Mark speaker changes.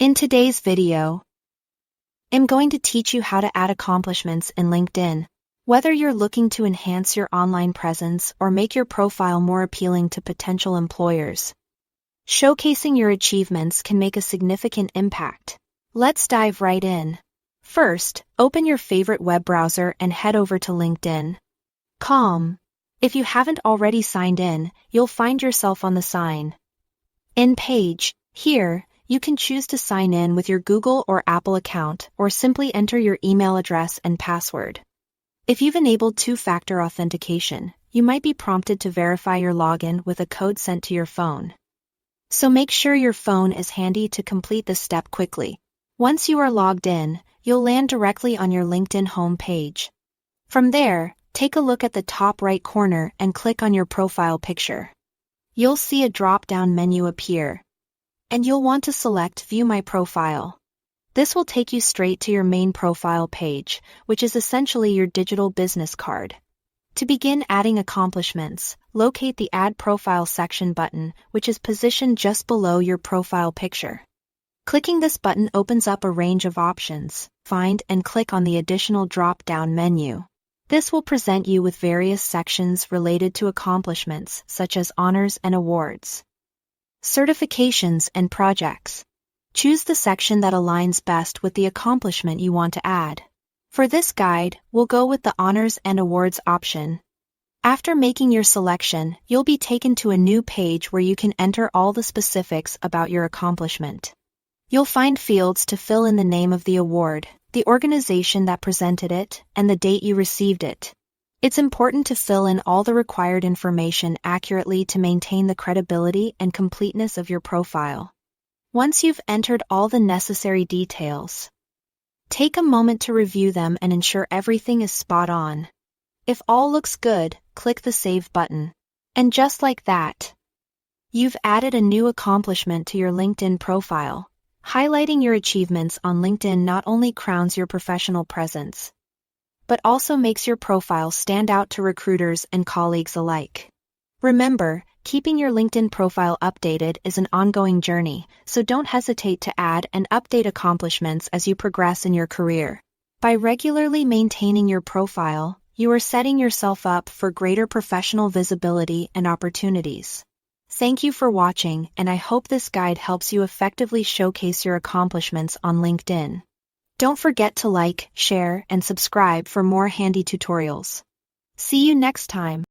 Speaker 1: In today's video, I'm going to teach you how to add accomplishments in LinkedIn. Whether you're looking to enhance your online presence or make your profile more appealing to potential employers, showcasing your achievements can make a significant impact. Let's dive right in. First, open your favorite web browser and head over to LinkedIn.com. If you haven't already signed in, you'll find yourself on the Sign In page. Here, you can choose to sign in with your Google or Apple account or simply enter your email address and password. If you've enabled two-factor authentication, you might be prompted to verify your login with a code sent to your phone. So make sure your phone is handy to complete this step quickly. Once you are logged in, you'll land directly on your LinkedIn home page. From there, take a look at the top right corner and click on your profile picture. You'll see a drop-down menu appear, and you'll want to select View My Profile. This will take you straight to your main profile page, which is essentially your digital business card. To begin adding accomplishments, locate the Add Profile section button, which is positioned just below your profile picture. Clicking this button opens up a range of options. Find and click on the additional drop-down menu. This will present you with various sections related to accomplishments such as honors and awards, certifications and projects. Choose the section that aligns best with the accomplishment you want to add. For this guide, we'll go with the Honors and Awards option. After making your selection, you'll be taken to a new page where you can enter all the specifics about your accomplishment. You'll find fields to fill in the name of the award, the organization that presented it, and the date you received it. It's important to fill in all the required information accurately to maintain the credibility and completeness of your profile. Once you've entered all the necessary details, take a moment to review them and ensure everything is spot on. If all looks good, click the Save button. And just like that, you've added a new accomplishment to your LinkedIn profile. Highlighting your achievements on LinkedIn not only crowns your professional presence, but also makes your profile stand out to recruiters and colleagues alike. Remember, keeping your LinkedIn profile updated is an ongoing journey, so don't hesitate to add and update accomplishments as you progress in your career. By regularly maintaining your profile, you are setting yourself up for greater professional visibility and opportunities. Thank you for watching, and I hope this guide helps you effectively showcase your accomplishments on LinkedIn. Don't forget to like, share, and subscribe for more handy tutorials. See you next time.